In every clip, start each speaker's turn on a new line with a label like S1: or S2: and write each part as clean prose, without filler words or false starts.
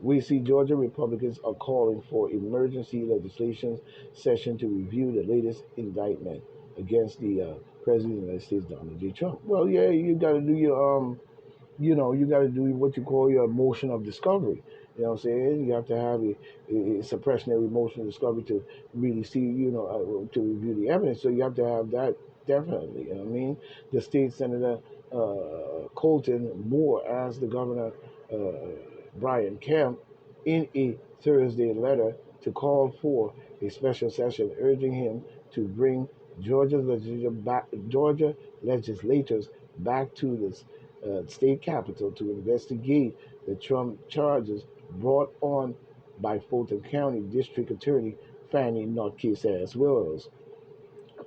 S1: We see Georgia Republicans are calling for emergency legislation session to review the latest indictment against the President of the United States, Donald J. Trump. Well, yeah, you got to do your you got to do what you call your motion of discovery. You know what I'm saying? You have to have a suppressionary motion of discovery to really see, to review the evidence. So you have to have that definitely. You know what I mean? The state senator Colton Moore asked the governor uh, Brian Kemp in a Thursday letter to call for a special session, urging him to bring Georgia legislators back to the state capitol to investigate the Trump charges brought on by Fulton County District Attorney Fannie Notcase as Wills.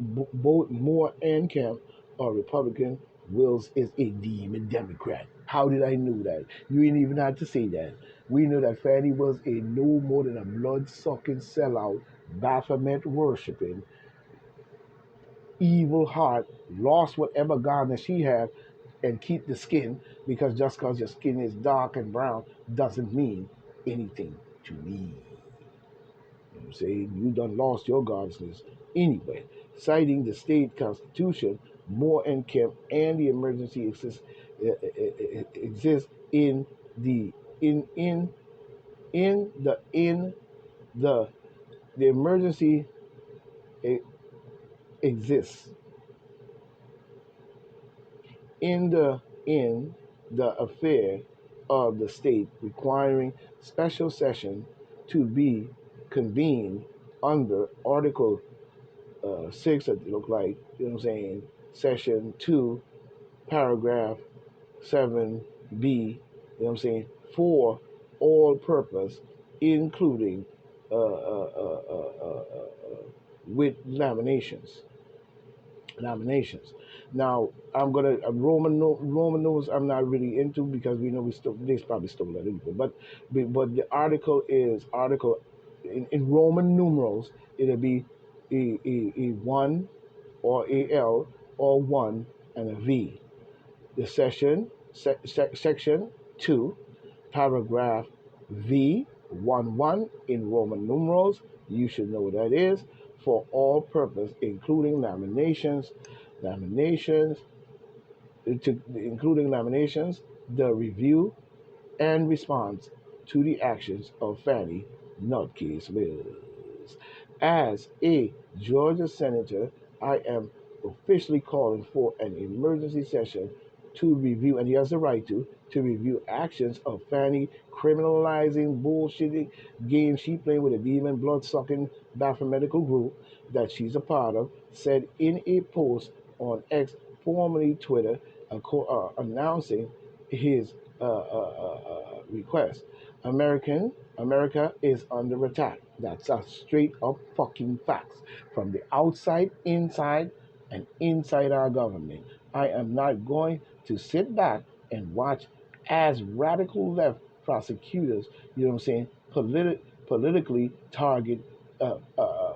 S1: Both Moore and Kemp are Republican. Wills is a demon Democrat. How did I know that? You ain't even had to say that. We know that Fannie was a no more than a blood sucking sellout, Baphomet worshiping, evil heart, lost whatever garment she had, and keep the skin because just because your skin is dark and brown doesn't mean anything to me. You know what I'm saying? You done lost your godliness anyway. Citing the state constitution, Moore and Kemp and the emergency exists in the in in the the emergency e- exists in the affair of the state requiring special session to be convened under Article 6, it look like, you know what I'm saying, Section 2, Paragraph 7B, you know what I'm saying, for all purpose, including uh, uh, uh, uh, uh, uh, with nominations. Now I'm gonna Roman numerals I'm not really into because we know they probably stole that anyway. But the article is article in Roman numerals. It'll be a one or a L or one and a V. The section 2, paragraph V11 in Roman numerals. You should know what that is. For all purpose, including nominations, including nominations, the review and response to the actions of Fannie Nutcase Mills. As a Georgia senator, I am officially calling for an emergency session to review, and he has the right to review actions of Fannie criminalizing bullshitting games she playing with a demon blood sucking Baphometical group that she's a part of, said in a post on X, formerly Twitter, announcing his request. America is under attack. That's a straight up fucking facts from the outside, inside, and inside our government. I am not going to sit back and watch as radical left prosecutors, you know what I'm saying, politically target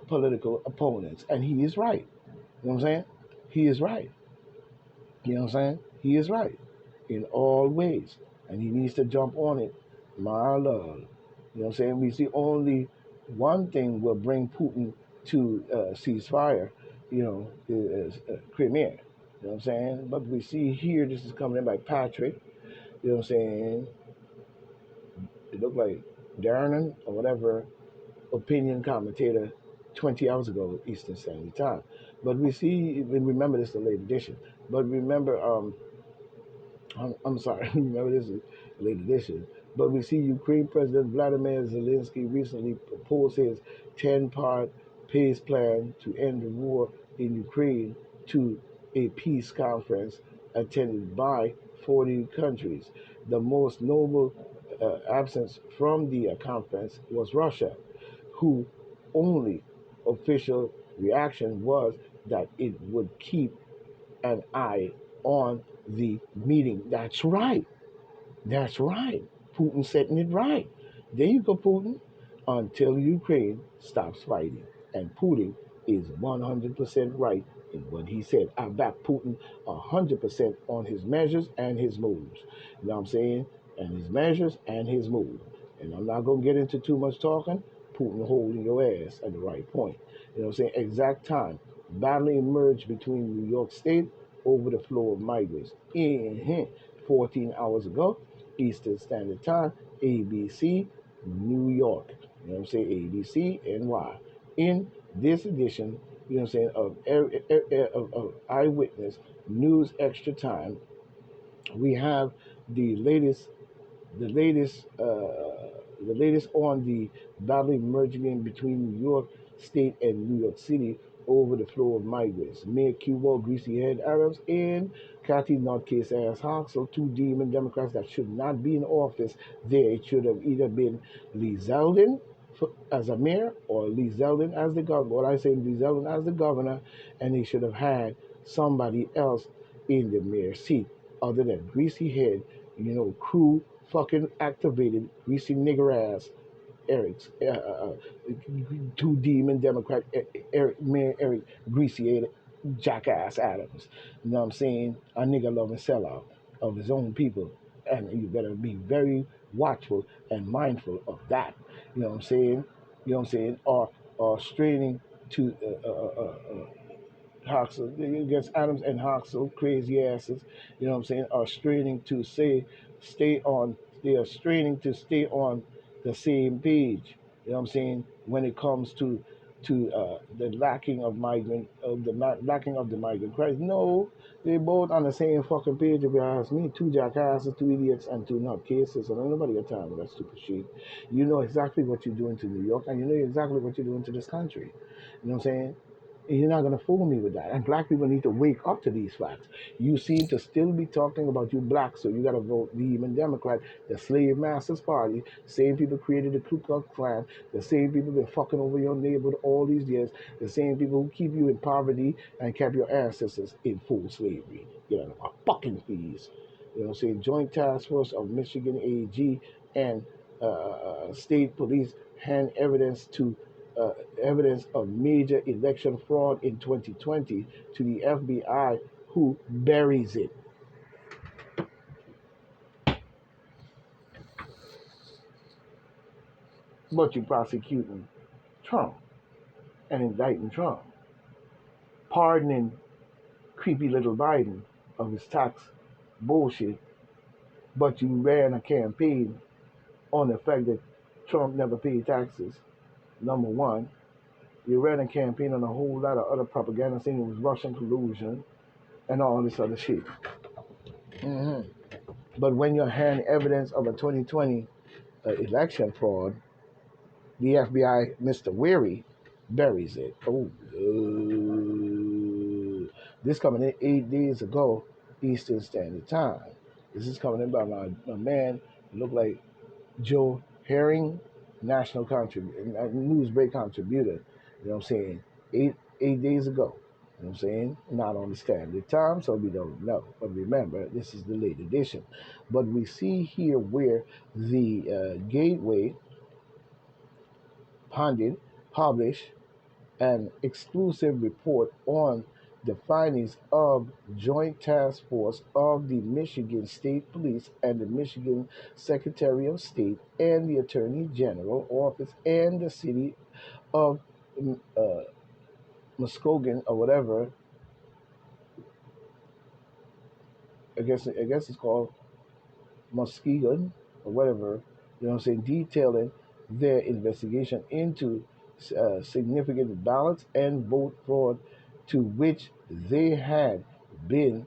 S1: political opponents. And he is right. You know what I'm saying? He is right. You know what I'm saying? He is right in all ways. And he needs to jump on it. My lord. You know what I'm saying? We see only one thing will bring Putin to ceasefire, is Crimea. You know what I'm saying? But we see here, this is coming in by Patrick. You know what I'm saying? It looked like Darren or whatever opinion commentator 20 hours ago, Eastern Standard Time. But we see, and remember this is a late edition, but remember, I'm sorry, remember this is a late edition, but we see Ukraine President Vladimir Zelensky recently proposed his 10-part peace plan to end the war in Ukraine to a peace conference attended by 40 countries. The most notable absence from the conference was Russia, who only official reaction was that it would keep an eye on the meeting. That's right. That's right. Putin setting it right. There you go, Putin. Until Ukraine stops fighting. And Putin is 100% right in what he said. I back Putin 100% on his measures and his moves. You know what I'm saying? And his measures and his moves. And I'm not going to get into too much talking. Putin holding your ass at the right point. You know what I'm saying? Exact time. Battle emerged between New York State over the flow of migrants. 14 hours ago, Eastern Standard Time, ABC, New York. You know what I'm saying? ABC, NY. In this edition, you know what I'm saying, of Eyewitness News Extra Time, we have the latest the latest the latest on the battle emerging in between New York State and New York City over the flow of migrants. Mayor Cuba, Greasy Head Adams, and Kathy Nutcase Ass Hoxel, two demon Democrats that should not be in office there. It should have either been Lee Zeldin as a mayor or Lee Zeldin as the governor. What I say, Lee Zeldin as the governor, and they should have had somebody else in the mayor's seat other than Greasy Head, crew fucking activated, greasy nigger ass Eric's two demon Democrat Eric Mayor Eric Greasy jackass Adams. You know what I'm saying? A nigga loving sellout of his own people. And you better be very watchful and mindful of that. You know what I'm saying? You know what I'm saying? Or straining to Hoxel against Adams and Hoxel, crazy asses, you know what I'm saying, are straining to they are straining to stay on the same page. You know what I'm saying, when it comes to the lacking of lacking of the migrant crisis. No, they both on the same fucking page. If you ask me, two jackasses, two idiots, and two nutcases, and nobody got time with that stupid shit. You know exactly what you're doing to New York, and you know exactly what you're doing to this country. You know what I'm saying? You're not going to fool me with that. And black people need to wake up to these facts. You seem to still be talking about you black, so you got to vote the even Democrat, the slave masters party. Same people created the Ku Klux Klan. The same people been fucking over your neighborhood all these years. The same people who keep you in poverty and kept your ancestors in full slavery. Get out of my fucking fees. You know what I'm saying? Joint Task Force of Michigan AG and state police hand uh, evidence of major election fraud in 2020 to the FBI, who buries it. But you're prosecuting Trump and indicting Trump, pardoning creepy little Biden of his tax bullshit, but you ran a campaign on the fact that Trump never paid taxes, number one. You ran a campaign on a whole lot of other propaganda saying it was Russian collusion and all this other shit. hmm But when you hand evidence of a 2020 election fraud, the FBI, Mr. Weary, buries it. This coming in 8 days ago, Eastern Standard Time. This is coming in by my man, look like Joe Herring, national newsbreak contributor. You know what I'm saying? Eight days ago. You know what I'm saying? Not on the standard time, so we don't know. But remember, this is the late edition. But we see here where the Gateway Pundit published an exclusive report on the findings of Joint Task Force of the Michigan State Police and the Michigan Secretary of State and the Attorney General Office and the city of uh, Muskegon or whatever. I guess it's called Muskegon or whatever. You know what I'm saying? Detailing their investigation into significant ballots and vote fraud to which they had been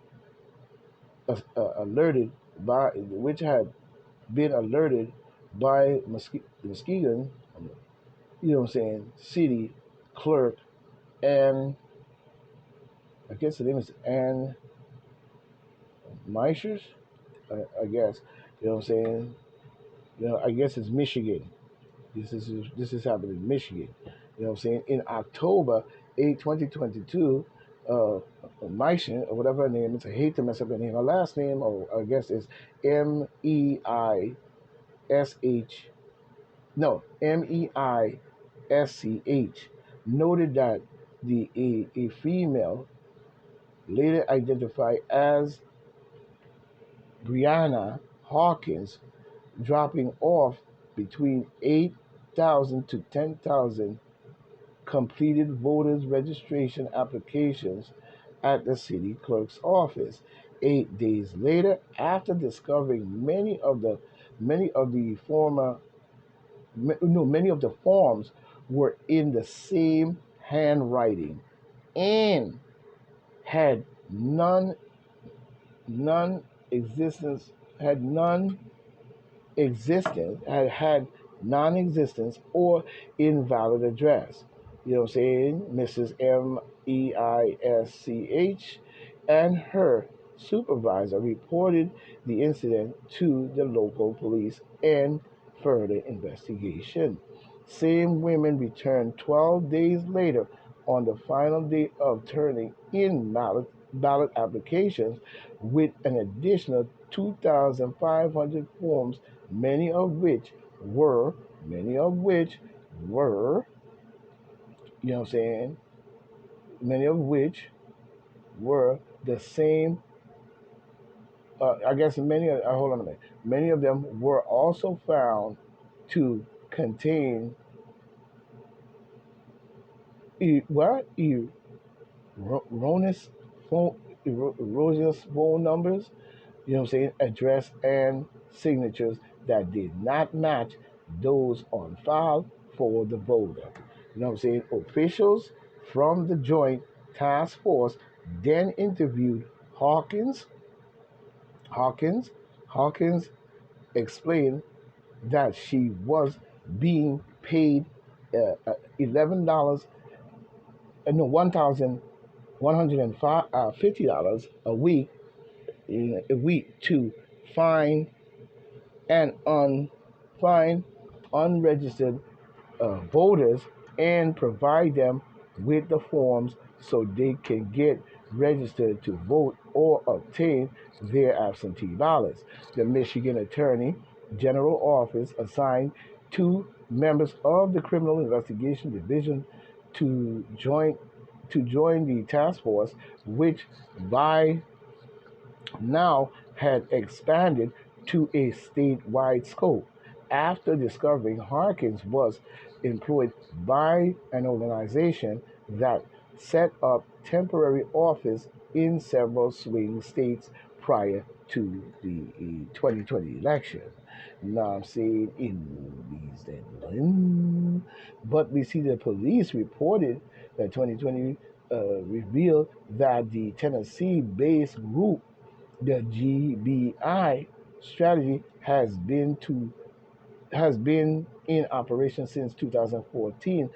S1: alerted by Muskegon, you know what I'm saying, city clerk, and I guess the name is Ann Meishers, I guess, you know what I'm saying. I guess it's Michigan. This is happening in Michigan. You know what I'm saying? In October 8, 2022, Meishin, or whatever her name is, I hate to mess up her name. Her last name, or I guess is Meisch. No, Meisch, noted that a female, later identified as Brianna Hawkins, dropping off between 8,000 to 10,000 completed voters registration applications at the city clerk's office. 8 days later, after discovering many of the former no many of the forms were in the same handwriting and had none existence had none existence had non-existence or invalid address. You know what I'm saying? Mrs. Meisch and her supervisor reported the incident to the local police and further investigation. Same women returned 12 days later on the final day of turning in ballot applications with an additional 2,500 forms, many of which were, many of which were, you know what I'm saying, many of which were the same. I guess hold on a minute. Many of them were also found to contain what? Erroneous erroneous phone numbers, you know what I'm saying, address and signatures that did not match those on file for the voter. You know what I'm saying? Officials from the Joint Task Force then interviewed Hawkins. Hawkins Hawkins explained that she was being paid $11, no, $1,150 a week to find and find unregistered voters and provide them with the forms so they can get registered to vote or obtain their absentee ballots. The Michigan Attorney General Office assigned two members of the Criminal Investigation Division to join the task force, which by now had expanded to a statewide scope. After discovering Harkins was employed by an organization that set up temporary office in several swing states prior to the 2020 election. Now I'm saying in movies that, but we see the police reported that 2020 revealed that the Tennessee-based group, the GBI strategy, has been in operation since 2014.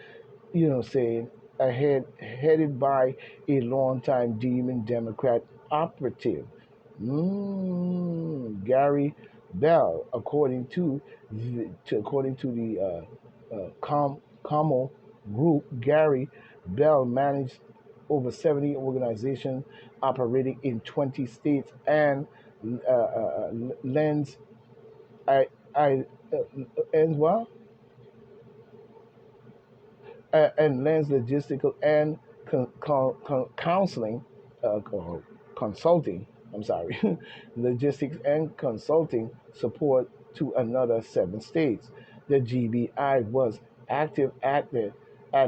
S1: You know, saying headed by a longtime Demon Democrat operative, Gary Bell, according to the Como group. Gary Bell managed over 70 organizations operating in 20 states and lends I I and well and lends logistical and counseling or consulting. I'm sorry, logistics and consulting support to another 7 states. The GBI was active at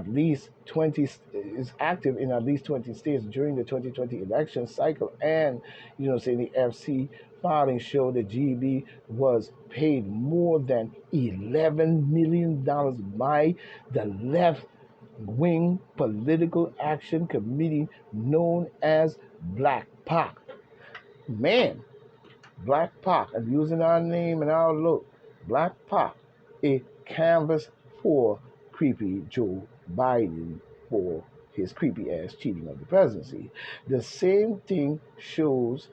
S1: least 20 is active in at least 20 states during the 2020 election cycle, and you know, saying the FC filing showed the GB was paid more than $11 million by the left wing political action committee known as Black PAC. Man, Black PAC, I'm using our name and our look. Black PAC, a canvas for creepy Joe Biden for his creepy ass cheating of the presidency. The same thing shows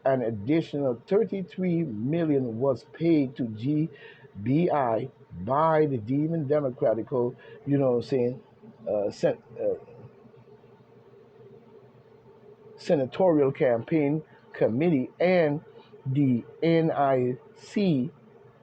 S1: an additional 33 million was paid to GBI by the Demon Democratical, you know what I'm saying, Senatorial Campaign Committee and the NIC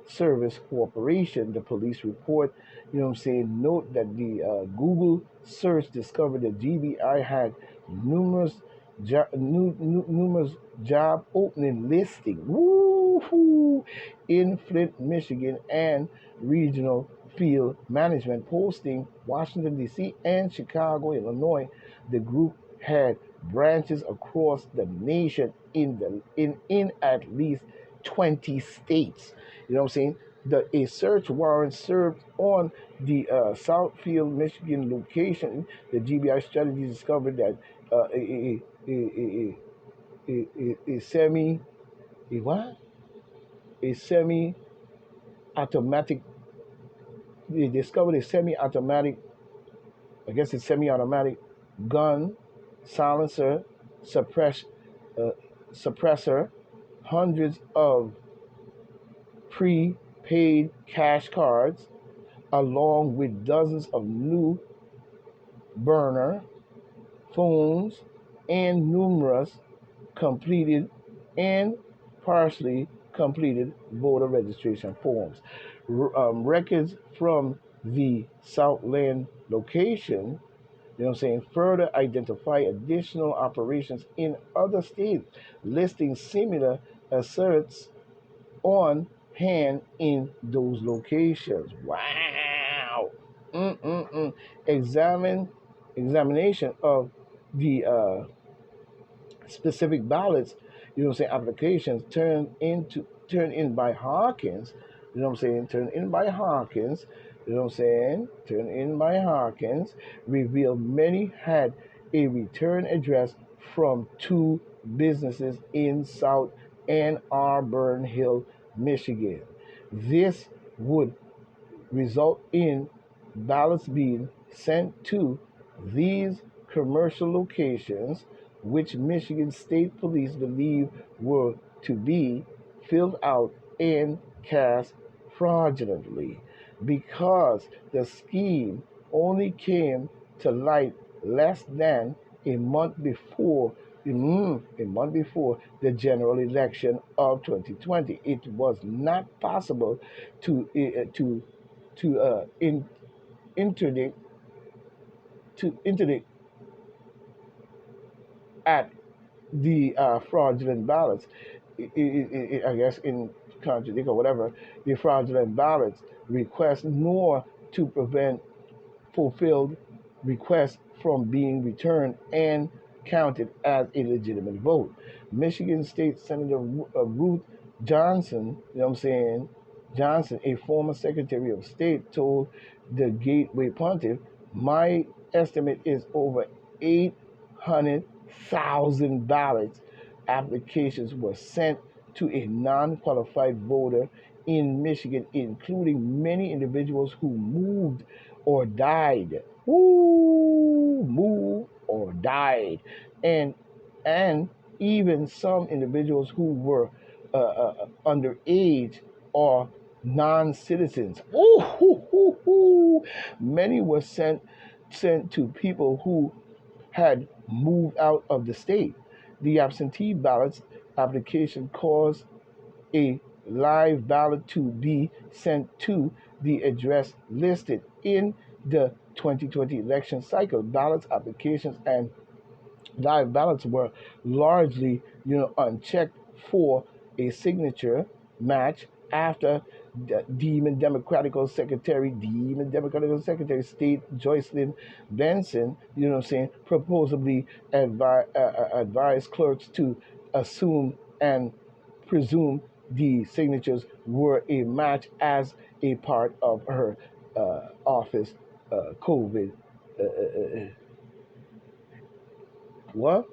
S1: Service Corporation. The police report, you know what I'm saying, note that the Google search discovered that GBI had numerous numerous job opening listing. Woo-hoo, in Flint, Michigan, and regional field management posting Washington D.C. and Chicago, Illinois. The group had branches across the nation in at least 20 states. You know what I'm saying? A search warrant served on the Southfield, Michigan location. The GBI strategy discovered that a semi a what a semi automatic they discovered a semi automatic, I guess it's semi automatic gun silencer suppress uh, suppressor, hundreds of prepaid cash cards, along with dozens of new burner phones and numerous completed and partially completed voter registration forms. Records from the Southland location, you know what I'm saying, further identify additional operations in other states, listing similar asserts on hand in those locations. Wow. Mm-mm-mm. Examination of the specific ballots, you know what I'm saying, applications turned in by Hawkins, you know what I'm saying, turned in by Hawkins, you know what I'm saying, turned in by Hawkins, revealed many had a return address from two businesses in South Ann Arbor Hill, Michigan. This would result in ballots being sent to these commercial locations, which Michigan State Police believe were to be filled out and cast fraudulently. Because the scheme only came to light less than a month before the general election of 2020. It was not possible to interdict interdict at the fraudulent ballots. I guess in contradict or whatever, the fraudulent ballots request, nor to prevent fulfilled requests from being returned and counted as a legitimate vote. Michigan State Senator Ruth Johnson, you know what I'm saying, Johnson, a former Secretary of State, told the Gateway Pontiff, my estimate is over 800,000 ballots applications were sent to a non-qualified voter in Michigan, including many individuals who moved or died. Woo! Moved or died. And and even some individuals who were underage or non-citizens. Ooh, hoo, hoo, hoo. Many were sent to people who had moved out of the state. The absentee ballots application caused a live ballot to be sent to the address listed in the 2020 election cycle. Ballots applications and live ballots were largely, unchecked for a signature match after Democratic Secretary State Joycelyn Benson, you know what I'm saying, purportedly advised clerks to assume and presume the signatures were a match as a part of her office COVID. What?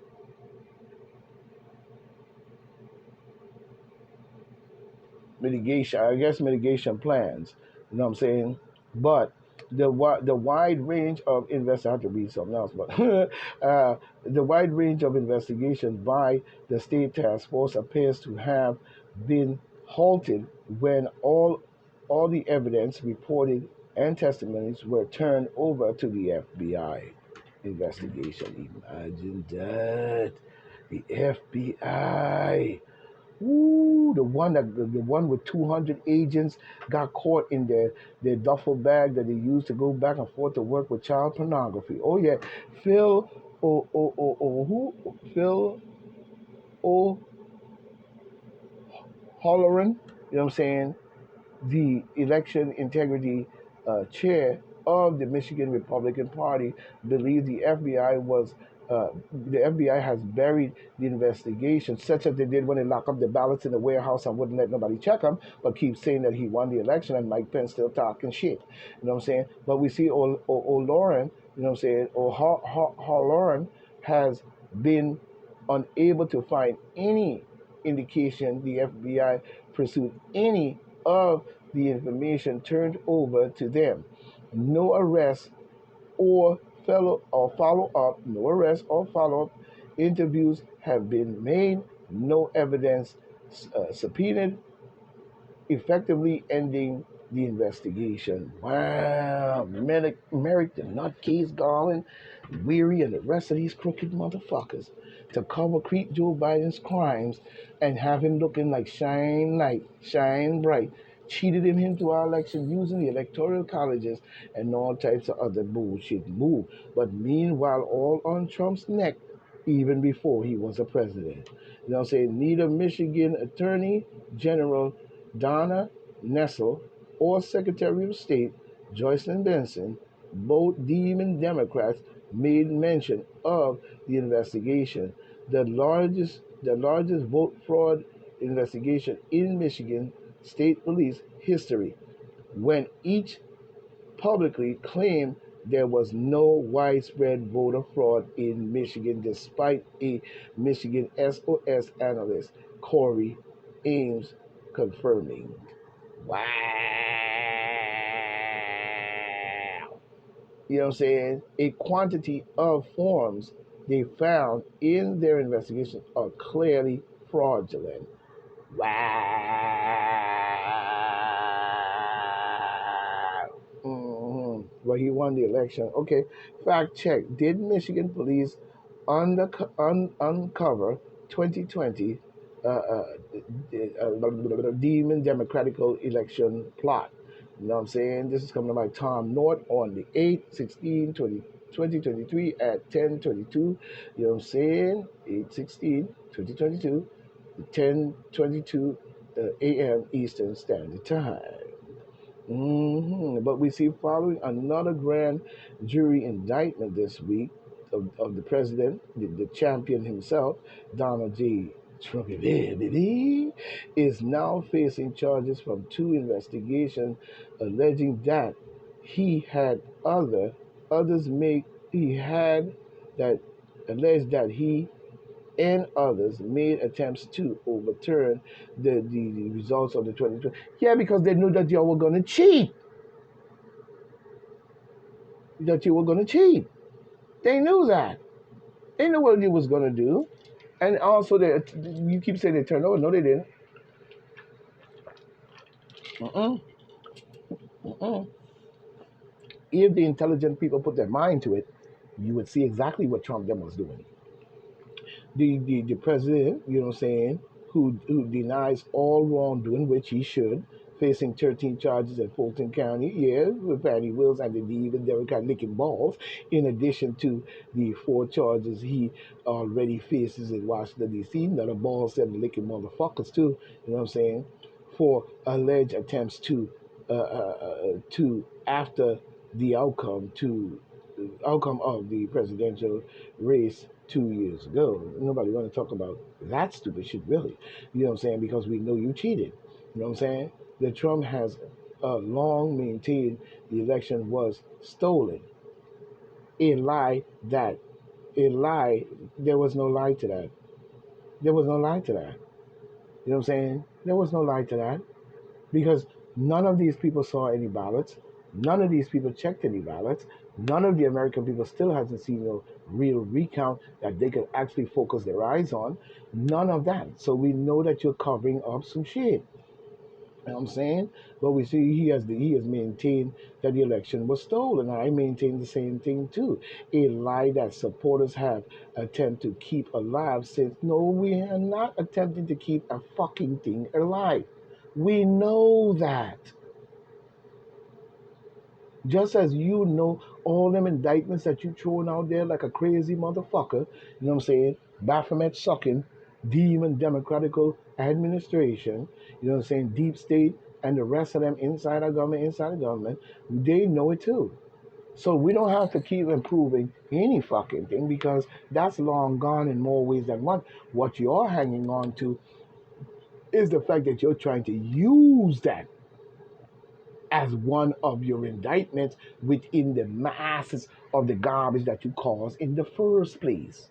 S1: Mitigation, I guess mitigation plans. You know what I'm saying? But the wide range of I have to read something else, but the wide range of investigation by the state task force appears to have been halted when all the evidence reported and testimonies were turned over to the FBI investigation. Imagine that. The FBI. Ooh, the one with 200 agents got caught in their duffel bag that they used to go back and forth to work with child pornography. Oh yeah, Phil. who? Phil O'Halloran, you know what I'm saying? The election integrity chair of the Michigan Republican Party believed the FBI has buried the investigation, such as they did when they locked up the ballots in the warehouse and wouldn't let nobody check them, but keep saying that he won the election and Mike Pence still talking shit. You know what I'm saying? But we see O'Loren, you know what I'm saying? O'Halloran has been unable to find any indication the FBI pursued any of the information turned over to them. No arrest or follow up, no arrest or follow up interviews have been made, no evidence subpoenaed, effectively ending the investigation. Wow, Merrick the Nutcase Garland, Weary, and the rest of these crooked motherfuckers to cover Joe Biden's crimes and have him looking like shine light, shine bright. Cheated him into our election using the electoral colleges and all types of other bullshit move. But meanwhile, all on Trump's neck, even before he was a president. You know what I'm saying? Neither Michigan Attorney General Donna Nessel or Secretary of State Joycelyn Benson, both demon Democrats, made mention of the investigation, the largest vote fraud investigation in Michigan State Police history, when each publicly claimed there was no widespread voter fraud in Michigan, despite a Michigan SOS analyst, Corey Ames, confirming. Wow. You know what I'm saying? A quantity of forms they found in their investigation are clearly fraudulent. Wow. Well, he won the election. Okay, fact check. Did Michigan police uncover 2020 demon democratical election plot? You know what I'm saying? This is coming by Tom North on the 8th, 16, 2023 at 10:22. You know what I'm saying? 8/16, 2022, 10:22 a.m. Eastern Standard Time. But we see following another grand jury indictment this week of the president, the champion himself, Donald J. Trump, baby, is now facing charges from two investigations alleging that he had others make he had that alleged that he and others made attempts to overturn the results of the 2020. Yeah, because they knew that y'all were going to cheat. That you were going to cheat. They knew that. They knew what you was going to do. And also, you keep saying they turned over. No, they didn't. Mm-mm. Mm-mm. If the intelligent people put their mind to it, you would see exactly what Trump them was doing. The president, you know what I'm saying, who denies all wrongdoing, which he should, facing 13 charges in Fulton County, yeah, with Patty Wills and the even Democrat licking balls, in addition to the 4 charges he already faces in Washington, D.C., another ball said licking motherfuckers, too, you know what I'm saying, for alleged attempts to after the outcome of the presidential race 2 years ago. Nobody want to talk about that stupid shit, really. You know what I'm saying? Because we know you cheated. You know what I'm saying? That Trump has long maintained the election was stolen. A lie that, a lie, there was no lie to that. There was no lie to that. You know what I'm saying? There was no lie to that. Because none of these people saw any ballots. None of these people checked any ballots. None of the American people still hasn't seen no real recount that they could actually focus their eyes on. None of that. So we know that you're covering up some shit. You know what I'm saying? But we see he has maintained that the election was stolen. I maintain the same thing too. A lie that supporters have attempted to keep alive since no, we are not attempting to keep a fucking thing alive. We know that. Just as you know all them indictments that you throwing out there like a crazy motherfucker, you know what I'm saying? Baphomet sucking, demon democratical administration, you know what I'm saying? Deep state and the rest of them inside the government, they know it too. So we don't have to keep improving any fucking thing because that's long gone in more ways than one. What you're hanging on to is the fact that you're trying to use that as one of your indictments within the masses of the garbage that you caused in the first place.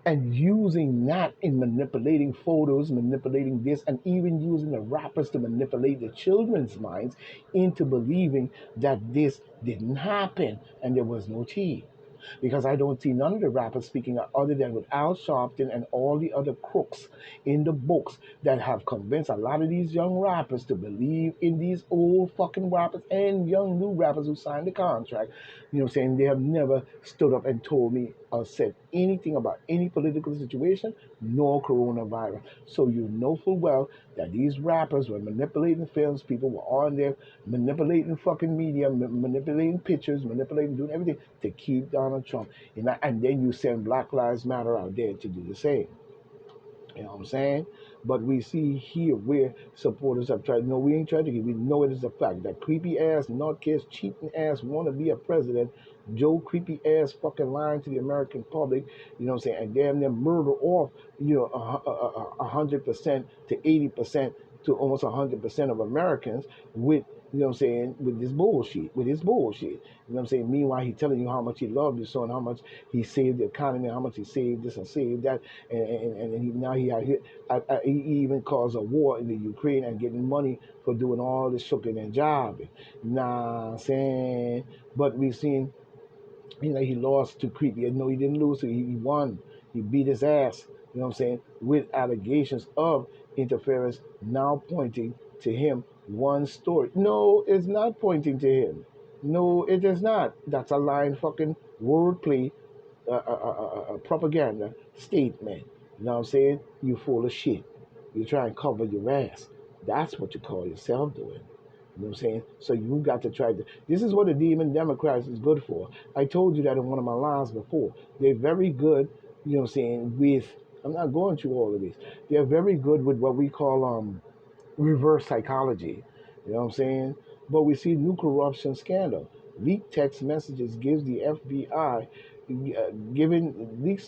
S1: And using that in manipulating photos, manipulating this, and even using the rappers to manipulate the children's minds into believing that this didn't happen and there was no tea, because I don't see none of the rappers speaking other than with Al Sharpton and all the other crooks in the books that have convinced a lot of these young rappers to believe in these old fucking rappers and young new rappers who signed the contract. You know what I'm saying? They have never stood up and told me or said anything about any political situation nor coronavirus. So you know full well that these rappers were manipulating films, people were on there manipulating fucking media, manipulating pictures, manipulating, doing everything to keep Donald Trump. And then you send Black Lives Matter out there to do the same. You know what I'm saying? But we see here where supporters have tried. No, we ain't tried to get. We know it is a fact that creepy ass, nutcase, cheating ass, want to be a president. Joe creepy ass fucking lying to the American public. You know what I'm saying? And damn near murder off. You know, 100% to 80% to almost 100% of Americans with. You know what I'm saying? With this bullshit. With his bullshit. You know what I'm saying? Meanwhile, he telling you how much he loved you so and how much he saved the economy, how much he saved this and saved that, and now he had hit. He even caused a war in the Ukraine and getting money for doing all this shucking and jobbing. Nah, saying, but we've seen, he lost to Creepy. No, he didn't lose. He won. He beat his ass. You know what I'm saying? With allegations of interference now pointing to him. One story. No, it's not pointing to him. No, it is not. That's a line fucking wordplay, propaganda statement. You know what I'm saying? You full of shit. You try and cover your ass. That's what you call yourself doing. You know what I'm saying? So you got to try to. This is what the demon Democrats is good for. I told you that in one of my lines before. They're very good, you know what I'm saying, with. I'm not going through all of this. They're very good with what we call reverse psychology. You know what I'm saying? But we see new corruption scandal. Leaked text messages gives the FBI leaked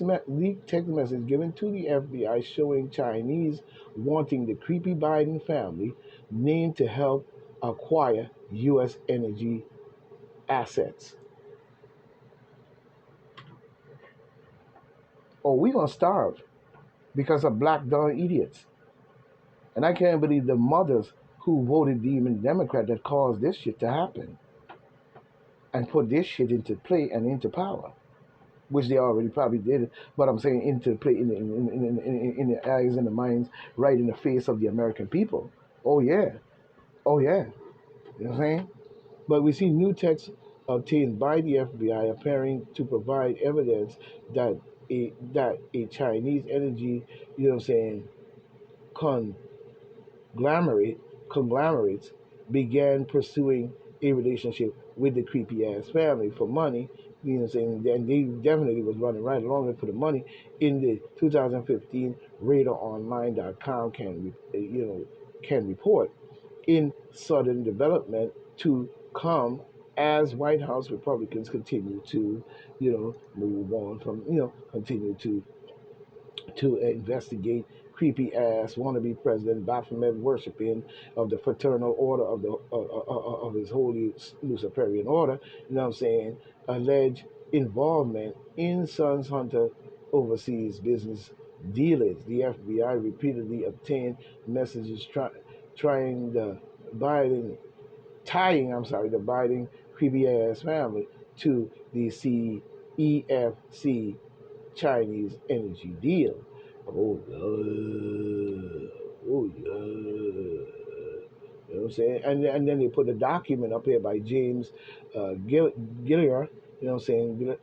S1: text message given to the FBI showing Chinese wanting the creepy Biden family named to help acquire U.S. energy assets. Or we gonna starve because of black darn idiots. And I can't believe the mothers who voted Demon Democrat that caused this shit to happen and put this shit into play and into power, which they already probably did. But I'm saying into play in the eyes and the minds, right in the face of the American people. Oh yeah, oh yeah. You know what I'm saying? But we see new text obtained by the FBI appearing to provide evidence that a Chinese energy, you know what I'm saying, conglomerate conglomerates began pursuing a relationship with the creepy ass family for money. You know what I'm saying? And they definitely was running right along with for the money. In the 2015 RadarOnline.com can report in sudden development to come as White House Republicans continue to, move on from, continue to investigate creepy ass wannabe president Baphomet worshiping of the fraternal order of the of his holy Luciferian order. You know what I'm saying? Alleged involvement in Sons Hunter overseas business dealings. The FBI repeatedly obtained messages trying the Biden tying, the Biden creepy ass family to the CEFC Chinese energy deal. Oh, oh yeah. You know what I'm saying? And then they put a document up here by James Gilliar, you know what I'm saying?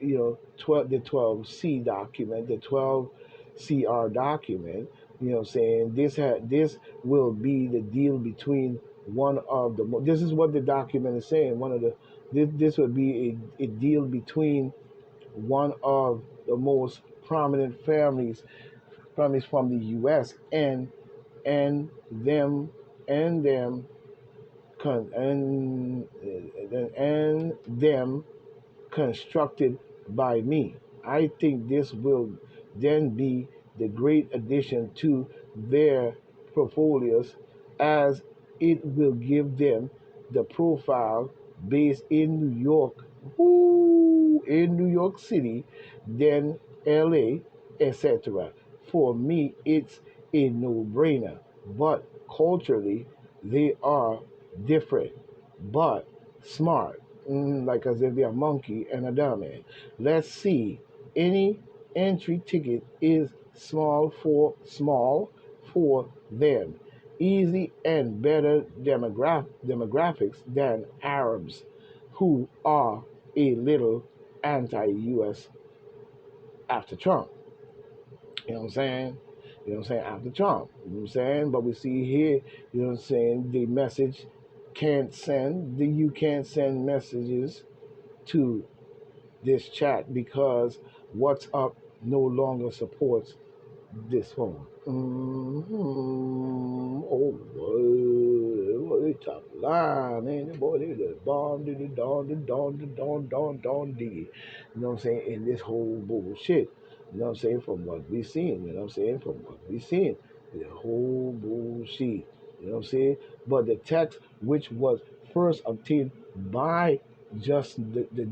S1: 12C document, the 12 CR document, you know what I'm saying? This will be the deal between one of the this is what the document is saying. This would be a deal between one of the most prominent families from the U.S. and them and them con, and them constructed by me. I think this will then be the great addition to their portfolios, as it will give them the profile based in New York, in New York City, then LA, etc. For me, it's a no brainer. But culturally, they are different, but smart, like as if they're a monkey and a dummy. Let's see. Any entry ticket is small for them. Easy and better demographics than Arabs, who are a little anti-U.S. after Trump. You know what I'm saying? You know what I'm saying? After Trump. You know what I'm saying? But we see here, you know what I'm saying, the message you can't send messages to this chat because WhatsApp no longer supports this phone. Oh, boy, they top line, ain't it? Boy, they just bomb, did it, don, did, don, did, don, did. You know what I'm saying? In this whole bullshit. You know what I'm saying? From what we seen. You know what I'm saying? From what we seen. The whole bullshit. You know what I'm saying? But the text, which was first obtained by just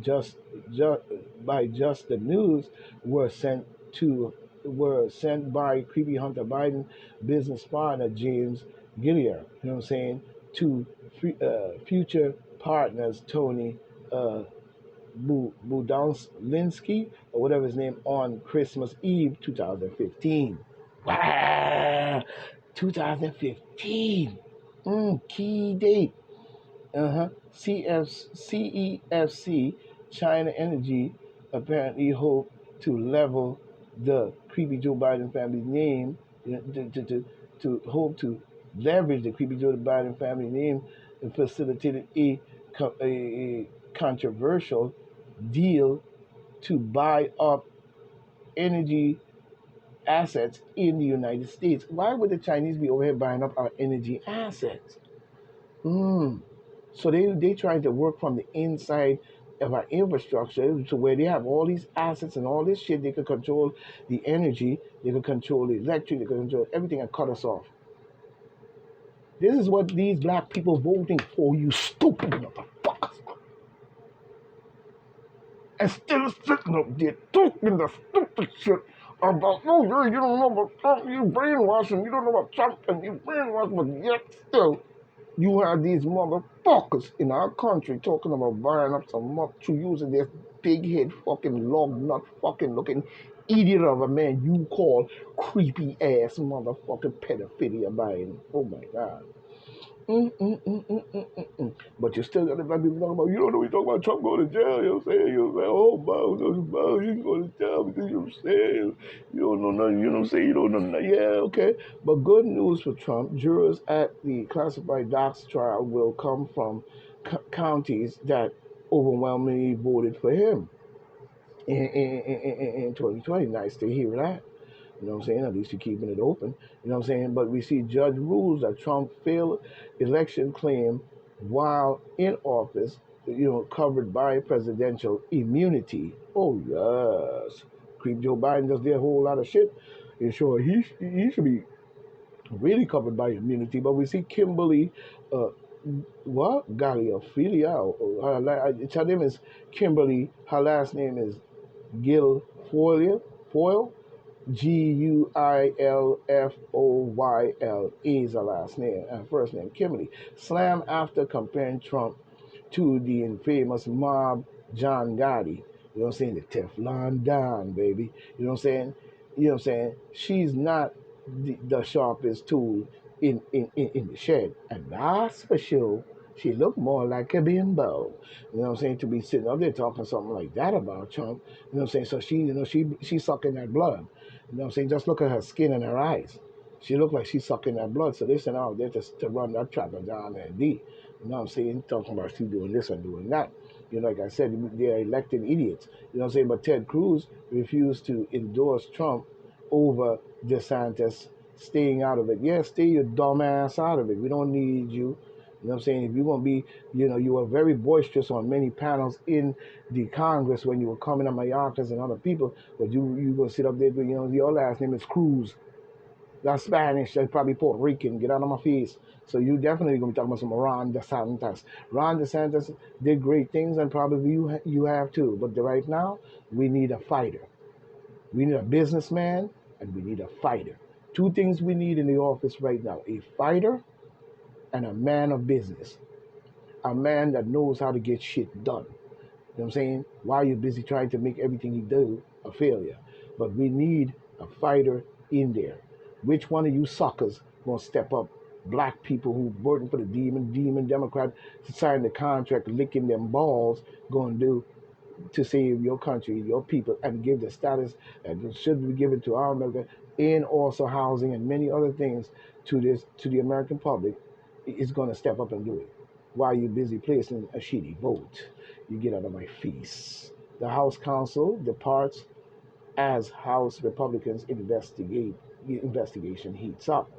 S1: just by just the news, were sent to were sent by creepy Hunter Biden business partner James Gilliar, you know what I'm saying, to future partners Tony uh, Budonslinsky, or whatever his name, on Christmas Eve 2015. Wow, 2015. Key date. CEFC, China Energy, apparently hope to level the creepy Joe Biden family's name, to hope to leverage the creepy Joe Biden family name and facilitated a controversial deal to buy up energy assets in the United States. Why would the Chinese be over here buying up our energy assets? So they trying to work from the inside of our infrastructure to where they have all these assets and all this shit. They could control the energy, they could control the electric, they could control everything and cut us off. This is what these black people voting for, you stupid motherfuckers. And still sitting up there talking the stupid shit about, oh yeah, you don't know about Trump, you brainwashing, you don't know about Trump, and you brainwashing, but yet still you have these motherfuckers in our country talking about buying up some muck to using this big head fucking log nut fucking looking idiot of a man you call creepy ass motherfucking pedophilia buying. Oh my god. But you still got the black people talking about, you don't know we talk about Trump going to jail, you know what I'm saying? You know, oh, Bo, he's going to jail because you know what I'm saying? You don't know nothing, you know what I'm saying? You don't know nothing. Yeah, okay. But good news for Trump, jurors at the classified docs trial will come from counties that overwhelmingly voted for him in 2020. Nice to hear that. You know what I'm saying? At least you're keeping it open. You know what I'm saying? But we see judge rules that Trump failed election claim while in office, covered by presidential immunity. Oh, yes. Creep Joe Biden just did a whole lot of shit. And sure, he should be really covered by immunity. But we see Kimberly, uh, what? Galliophilia. Her name is Kimberly. Her last name is Foyle. Guilfoyle is her last name and first name Kimberly. Slam after comparing Trump to the infamous mob John Gotti. You know what I'm saying? The Teflon Don, baby. You know what I'm saying? You know what I'm saying? She's not the sharpest tool in the shed. And that's for sure. She looked more like a bimbo. You know what I'm saying? To be sitting up there talking something like that about Trump. You know what I'm saying? So she's sucking that blood. You know what I'm saying? Just look at her skin and her eyes. She looked like she's sucking that blood, so they sent her out there to run that trap of John and D. You know what I'm saying? Talking about she doing this and doing that. You know, like I said, they're elected idiots. You know what I'm saying? But Ted Cruz refused to endorse Trump over DeSantis staying out of it. Yeah, stay your dumb ass out of it. We don't need you. You know what I'm saying? If you're going to be, you know, you were very boisterous on many panels in the Congress when you were coming at Mayorkas and other people, but you going to sit up there, you know, your last name is Cruz. That's Spanish. That's probably Puerto Rican. Get out of my face. So you definitely gonna be talking about some Ron DeSantis. Ron DeSantis did great things, and probably you have too. But right now, we need a fighter. We need a businessman, and we need a fighter. Two things we need in the office right now: a fighter and a man of business. A man that knows how to get shit done. You know what I'm saying? While you're busy trying to make everything you do a failure. But we need a fighter in there. Which one of you suckers gonna step up? Black people who voting for the demon Democrat to sign the contract, licking them balls, gonna do to save your country, your people, and give the status that should be given to our America, and also housing and many other things to the American public, is gonna step up and do it. While you're busy placing a shitty vote, you get out of my face. The House Counsel departs as House Republicans investigation heats up.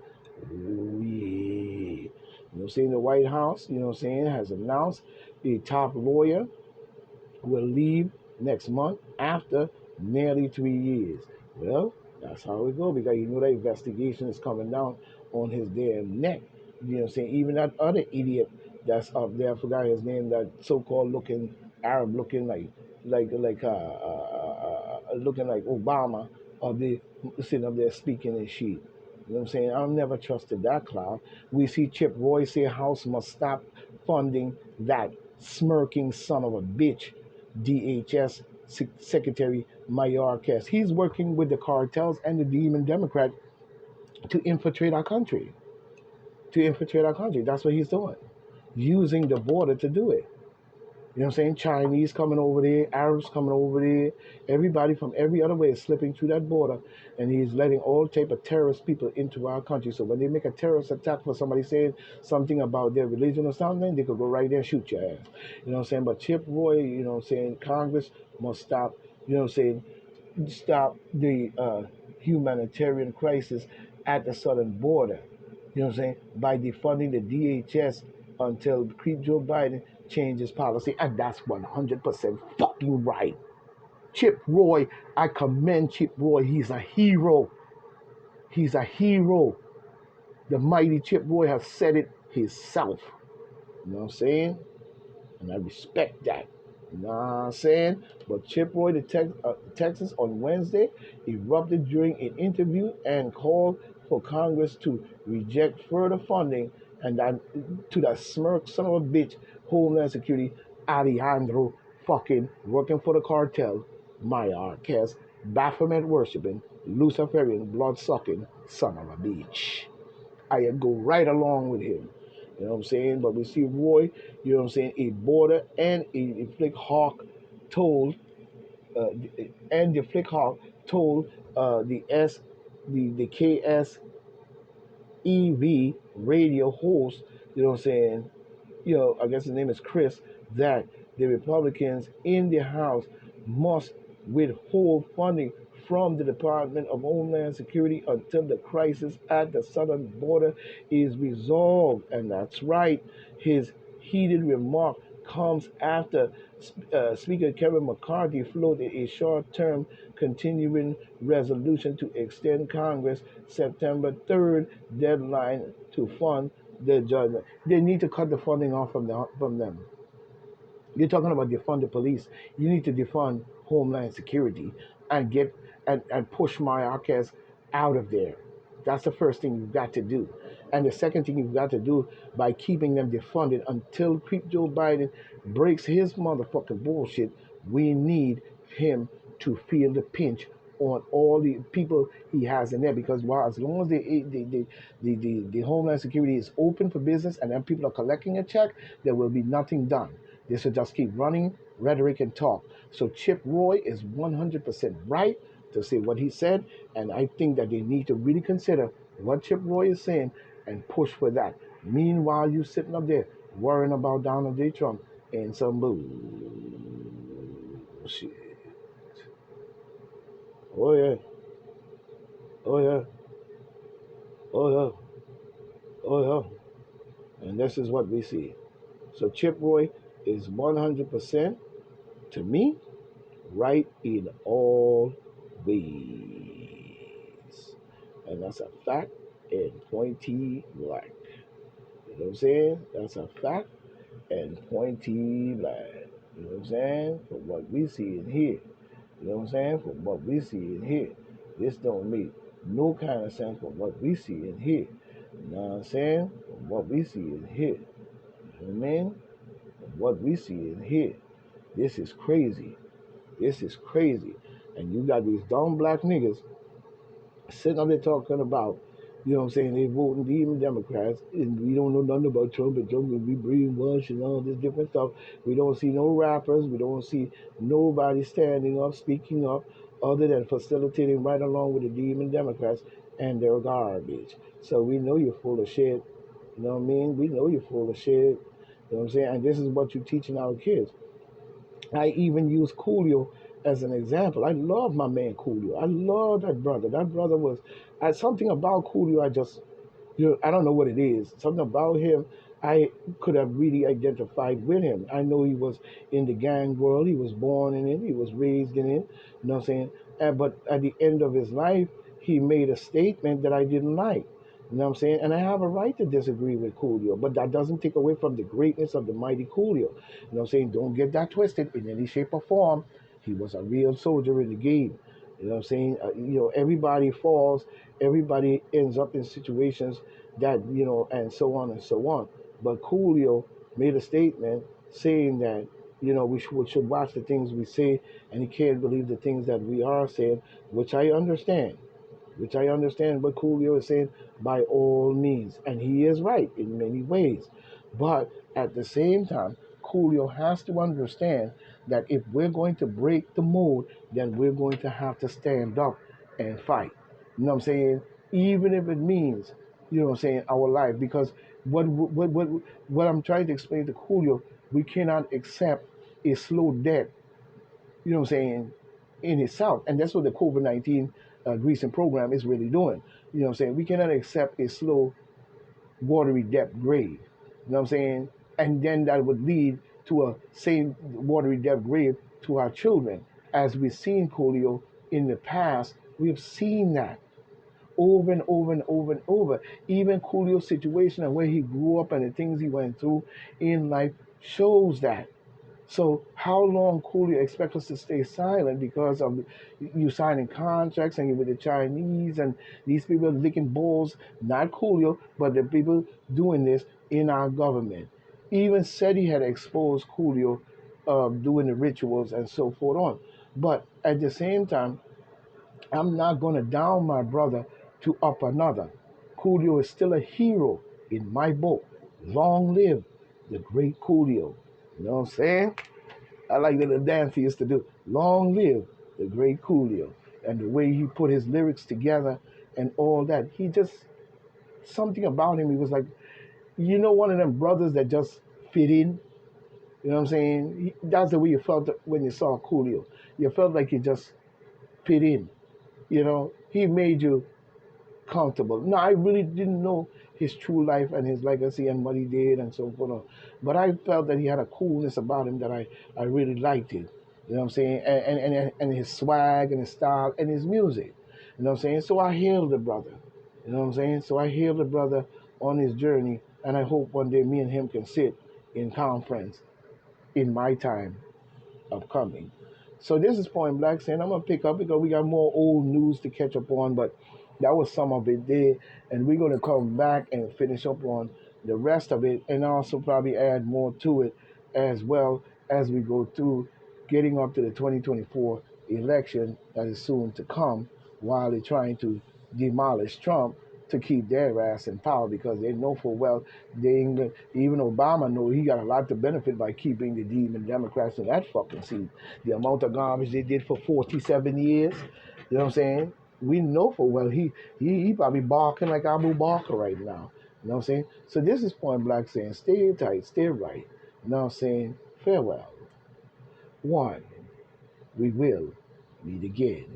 S1: Oh yeah. You know what I'm saying? The White House, you know what I'm saying, has announced the top lawyer will leave next month after nearly 3 years. Well, that's how it goes because you know that investigation is coming down on his damn neck. You know what I'm saying? Even that other idiot that's up there, I forgot his name, that so-called looking Arab looking looking like Obama, or the sitting up there speaking his shit. You know what I'm saying? I've never trusted that clown. We see Chip Roy say House must stop funding that smirking son of a bitch, DHS Secretary Mayorkas. He's working with the cartels and the demon Democrat to infiltrate our country. To infiltrate our country. That's what he's doing. Using the border to do it. You know what I'm saying? Chinese coming over there, Arabs coming over there, everybody from every other way is slipping through that border, and he's letting all type of terrorist people into our country. So when they make a terrorist attack for somebody saying something about their religion or something, they could go right there and shoot your ass. You know what I'm saying? But Chip Roy, you know what I'm saying, Congress must stop, you know what I'm saying, stop the humanitarian crisis at the southern border. You know what I'm saying? By defunding the DHS until Joe Biden changes policy, and that's 100% fucking right. Chip Roy, I commend Chip Roy. He's a hero. He's a hero. The mighty Chip Roy has said it himself. You know what I'm saying? And I respect that. You know what I'm saying? But Chip Roy, Texas, on Wednesday, erupted during an interview and called for Congress to reject further funding and that to that smirk son of a bitch Homeland Security Alejandro fucking working for the cartel, Mayorkas, Baphomet worshiping, Luciferian blood sucking son of a bitch. I go right along with him. You know what I'm saying? But we see Roy, you know what I'm saying, a border and a Flick Hawk told, and the Flick Hawk told the KSEV radio host, you know what I'm saying, you know, I guess his name is Chris, that the Republicans in the House must withhold funding from the Department of Homeland Security until the crisis at the southern border is resolved. And that's right. His heated remark comes after Speaker Kevin McCarthy floated a short-term continuing resolution to extend Congress September 3rd deadline to fund the judgment. They need to cut the funding off from them. You're talking about defund the police. You need to defund Homeland Security and get and push Mayorkas out of there. That's the first thing you've got to do. And the second thing you've got to do by keeping them defunded until Joe Biden breaks his motherfucking bullshit, we need him to feel the pinch on all the people he has in there because while as long as the Homeland Security is open for business and then people are collecting a check, there will be nothing done. This will just keep running rhetoric and talk. So Chip Roy is 100% right to say what he said, and I think that they need to really consider what Chip Roy is saying and push for that. Meanwhile, you sitting up there worrying about Donald J. Trump and some bullshit. Oh yeah, oh yeah, oh yeah, oh yeah. And this is what we see. So Chip Roy is 100% to me right in all ways. And that's a fact and pointy blank. You know what I'm saying? That's a fact and pointy blank. You know what I'm saying? From what we see in here. You know what I'm saying? From what we see in here. This don't make no kind of sense from what we see in here. You know what I'm saying? From what we see in here. You know what I mean? From what we see in here. This is crazy. This is crazy. And you got these dumb black niggas sitting up there talking about, you know what I'm saying, they voting even Democrats, and we don't know nothing about Trump, and Trump will be brainwashed and all this different stuff. We don't see no rappers, we don't see nobody standing up, speaking up, other than facilitating right along with the demon Democrats, and they're garbage. So we know you're full of shit. You know what I mean? We know you're full of shit. You know what I'm saying? And this is what you're teaching our kids. I even use Coolio as an example. I love my man Coolio. I love that brother. That brother was something about Coolio. I just, I don't know what it is. Something about him. I could have really identified with him. I know he was in the gang world. He was born in it. He was raised in it. You know what I'm saying? But at the end of his life, he made a statement that I didn't like. You know what I'm saying? And I have a right to disagree with Coolio, but that doesn't take away from the greatness of the mighty Coolio. You know what I'm saying? Don't get that twisted in any shape or form. He was a real soldier in the game. You know what I'm saying? Everybody falls, everybody ends up in situations that, and so on and so on. But Coolio made a statement saying that, we should watch the things we say, and he can't believe the things that we are saying, which I understand. Which I understand what Coolio is saying by all means. And he is right in many ways. But at the same time, Coolio has to understand that if we're going to break the mold, then we're going to have to stand up and fight. You know what I'm saying? Even if it means, our life. Because what I'm trying to explain to Coolio, we cannot accept a slow death, you know what I'm saying, in itself. And that's what the COVID-19 greasing program is really doing. You know what I'm saying? We cannot accept a slow, watery depth grave. You know what I'm saying? And then that would lead to a same watery depth grave to our children. As we've seen, Coolio, in the past, we've seen that over and over and over and over. Even Coolio's situation and where he grew up and the things he went through in life shows that. So how long Coolio expect us to stay silent because of you signing contracts and you with the Chinese and these people licking balls, not Coolio, but the people doing this in our government. Even said he had exposed Coolio doing the rituals and so forth on. But at the same time, I'm not going to down my brother to up another. Coolio is still a hero in my book. Long live the great Coolio. You know what I'm saying? I like the little dance he used to do. Long live the great Coolio. And the way he put his lyrics together and all that. He just, something about him, he was like, one of them brothers that just fit in. You know what I'm saying? That's the way you felt when you saw Coolio. You felt like you just fit in. He made you comfortable. No, I really didn't know his true life and his legacy and what he did and so forth. But I felt that he had a coolness about him that I really liked it. You know what I'm saying? And his swag and his style and his music. You know what I'm saying? So I hailed the brother. You know what I'm saying? So I hailed the brother on his journey, and I hope one day me and him can sit in conference in my time upcoming. So this is Point Black saying I'm gonna pick up because we got more old news to catch up on, but that was some of it there, and we're gonna come back and finish up on the rest of it, and also probably add more to it as well as we go through getting up to the 2024 election that is soon to come, while they're trying to demolish Trump to keep their ass in power because they know for well they ain't gonna, even Obama know he got a lot to benefit by keeping the demon Democrats in that fucking seat. The amount of garbage they did for 47 years, you know what I'm saying? We know for well he probably barking like Abu Bakr right now. You know what I'm saying? So this is point blank saying stay tight, stay right. You know what I'm saying? Farewell. One, we will meet again.